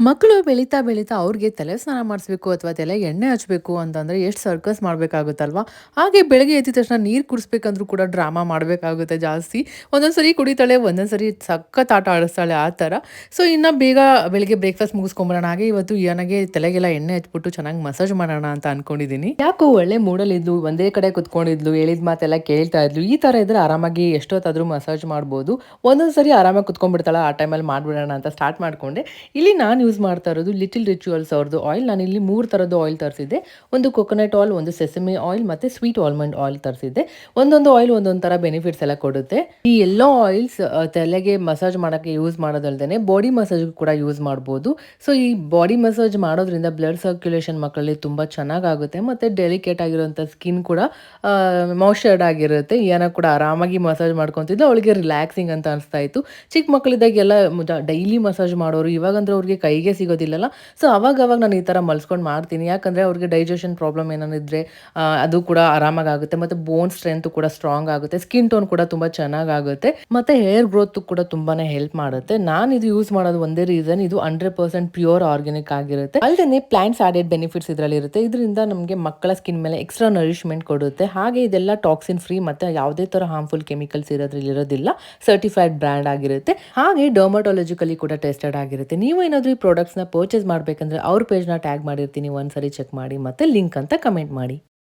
ಮಕ್ಕಳು ಬೆಳೀತಾ ಬೆಳೀತಾ ಅವ್ರಿಗೆ ತಲೆ ಸ್ನಾನ ಮಾಡಿಸ್ಬೇಕು ಅಥವಾ ತಲೆಗೆ ಎಣ್ಣೆ ಹಚ್ಚಬೇಕು ಅಂತಂದ್ರೆ ಎಷ್ಟು ಸರ್ಕಸ್ ಮಾಡಬೇಕಾಗುತ್ತಲ್ವಾ? ಹಾಗೆ ಬೆಳಗ್ಗೆ ಎದ್ದ ತಕ್ಷಣ ನೀರು ಕುಡಿಸ್ಬೇಕಂದ್ರೂ ಕೂಡ ಡ್ರಾಮಾ ಮಾಡಬೇಕಾಗುತ್ತೆ ಜಾಸ್ತಿ. ಒಂದೊಂದ್ಸರಿ ಕುಡಿತಾಳೆ, ಒಂದೊಂದ್ಸರಿ ಸಖತ್ ಆಟ ಆಡಿಸ್ತಾಳೆ ಆ ಥರ. ಸೊ ಇನ್ನು ಬೇಗ ಬೆಳಿಗ್ಗೆ ಬ್ರೇಕ್ಫಾಸ್ಟ್ ಮುಗಿಸ್ಕೊಂಬರೋಣ. ಹಾಗೆ ಇವತ್ತು ನನಗೆ ತಲೆಗೆಲ್ಲ ಎಣ್ಣೆ ಹಚ್ಬಿಟ್ಟು ಚೆನ್ನಾಗಿ ಮಸಾಜ್ ಮಾಡೋಣ ಅಂತ ಅನ್ಕೊಂಡಿದ್ದೀನಿ. ಯಾಕೋ ಒಳ್ಳೆ ಮೂಡಲ್ಲಿದ್ಲು, ಒಂದೇ ಕಡೆ ಕುತ್ಕೊಂಡಿದ್ಲು, ಹೇಳಿದ ಮಾತೆಲ್ಲ ಕೇಳ್ತಾ ಇದ್ಲು. ಈ ಥರ ಇದ್ರೆ ಆರಾಮಾಗಿ ಎಷ್ಟೊತ್ತಾದ್ರೂ ಮಸಾಜ್ ಮಾಡ್ಬೋದು. ಒಂದೊಂದ್ಸರಿ ಆರಾಮಾಗಿ ಕುತ್ಕೊಂಡ್ಬಿಡ್ತಾಳೆ, ಆ ಟೈಮಲ್ಲಿ ಮಾಡ್ಬಿಡೋಣ ಅಂತ ಸ್ಟಾರ್ಟ್ ಮಾಡ್ಕೊಂಡೆ. ಇಲ್ಲಿ ನಾನು ಯೂಸ್ ಮಾಡ್ತಾ ಇರೋದು ಲಿಟಲ್ ರಿಚುವಲ್ಸ್ ಅವ್ರದ್ದು ಆಯಿಲ್. ನಾನಿಲ್ಲಿ 3 ಥರದ್ದು ಆಯಿಲ್ ತರಿಸಿದ್ದೆ. ಒಂದು ಕೊಕೊನಟ್ ಆಯಿಲ್, ಒಂದು ಸೆಸಮಿ ಆಯಿಲ್ ಮತ್ತು ಸ್ವೀಟ್ ಆಲ್ಮಂಡ್ ಆಯಿಲ್ ತರಿಸಿದ್ದೆ. ಒಂದೊಂದು ಆಯಿಲ್ ಒಂದೊಂದು ಥರ ಬೆನಿಫಿಟ್ಸ್ ಎಲ್ಲ ಕೊಡುತ್ತೆ. ಈ ಎಲ್ಲಾ ಆಯಿಲ್ಸ್ ತಲೆಗೆ ಮಸಾಜ್ ಮಾಡೋಕ್ಕೆ ಯೂಸ್ ಮಾಡೋದಲ್ದೇ ಬಾಡಿ ಮಸಾಜ್ಗೂ ಕೂಡ ಯೂಸ್ ಮಾಡ್ಬೋದು. ಸೊ ಈ ಬಾಡಿ ಮಸಾಜ್ ಮಾಡೋದ್ರಿಂದ ಬ್ಲಡ್ ಸರ್ಕ್ಯುಲೇಷನ್ ಮಕ್ಕಳಲ್ಲಿ ತುಂಬ ಚೆನ್ನಾಗಾಗುತ್ತೆ ಮತ್ತು ಡೆಲಿಕೇಟ್ ಆಗಿರುವಂಥ ಸ್ಕಿನ್ ಕೂಡ ಮಾಯ್ಶ್ಚರ್ಡ್ ಆಗಿರುತ್ತೆ. ಏನೋ ಕೂಡ ಆರಾಮಾಗಿ ಮಸಾಜ್ ಮಾಡ್ಕೊತಿದ್ದು ಅವಳಿಗೆ ರಿಲ್ಯಾಕ್ಸಿಂಗ್ ಅಂತ ಅನಿಸ್ತಾ ಇತ್ತು. ಚಿಕ್ಕ ಮಕ್ಕಳಿದ್ದಾಗೆಲ್ಲ ಡೈಲಿ ಮಸಾಜ್ ಮಾಡೋರು, ಇವಾಗಂದ್ರೆ ಅವ್ರಿಗೆ ಕೈಗೆ ಸಿಗೋದಿಲ್ಲಲ್ಲ. ಸೊ ಅವಾಗ ನಾನು ಈ ಥರ ಮಲ್ಸ್ಕೊಂಡು ಮಾಡ್ತೀನಿ. ಯಾಕಂದರೆ ಅವ್ರಿಗೆ ಡೈಜೆಷನ್ ಪ್ರಾಬ್ಲಮ್ ಏನಾನಿದ್ರೆ ಅದು ಕೂಡ ಆರಾಮಾಗುತ್ತೆ ಮತ್ತು ಬೋನ್ ಸ್ಟ್ರೆಂತ್ ಕೂಡ ಸ್ಟ್ರಾಂಗ್ ಆಗುತ್ತೆ. ಸ್ಕಿನ್ ಟೋನ್ ಕೂಡ ತುಂಬ ಚೆನ್ನಾಗಾಗುತ್ತೆ ಮತ್ತು ಹೇರ್ ಗ್ರೋತ್ ಕೂಡ ತುಂಬಾನೇ ಹೆಲ್ಪ್ ಮಾಡುತ್ತೆ. ನಾನು ಇದು ಯೂಸ್ ಮಾಡೋದು ಒಂದೇ ರೀಸನ್, ಇದು 100% ಪ್ಯೂರ್ ಆರ್ಗ್ಯಾನಿಕ್ ಆಗಿರುತ್ತೆ. ಅಲ್ಲದೆ ಪ್ಲಾಂಟ್ಸ್ ಆಡೆಡ್ ಬೆನಿಫಿಟ್ಸ್ ಇದರಲ್ಲಿ ಇರುತ್ತೆ. ಇದರಿಂದ ನಮಗೆ ಮಕ್ಕಳ ಸ್ಕಿನ್ ಮೇಲೆ ಎಕ್ಸ್ಟ್ರಾ ನರಿಶ್ಮೆಂಟ್ ಕೊಡುತ್ತೆ. ಹಾಗೆ ಇದೆಲ್ಲ ಟಾಕ್ಸಿನ್ ಫ್ರೀ ಮತ್ತು ಯಾವುದೇ ಥರ ಹಾರ್ಮ್ಫುಲ್ ಕೆಮಿಕಲ್ಸ್ ಇರೋದಿಲ್ಲ. ಸರ್ಟಿಫೈಡ್ ಬ್ರ್ಯಾಂಡ್ ಆಗಿರುತ್ತೆ. ಹಾಗೆ ಡರ್ಮಟೋಲಜಿಕಲಿ ಕೂಡ ಟೆಸ್ಟೆಡ್ ಆಗಿರುತ್ತೆ. ನೀವು ಏನಾದರೂ ಈ ಪ್ರಾಡಕ್ಟ್ಸ್ನ ಪರ್ಚೇಸ್ ಮಾಡಬೇಕಂದ್ರೆ ಅವ್ರ ಪೇಜ್ನ ಟ್ಯಾಗ್ ಮಾಡಿರ್ತೀನಿ, ಒಂದ್ಸರಿ ಚೆಕ್ ಮಾಡಿ ಮತ್ತು ಲಿಂಕ್ ಅಂತ ಕಮೆಂಟ್ ಮಾಡಿ.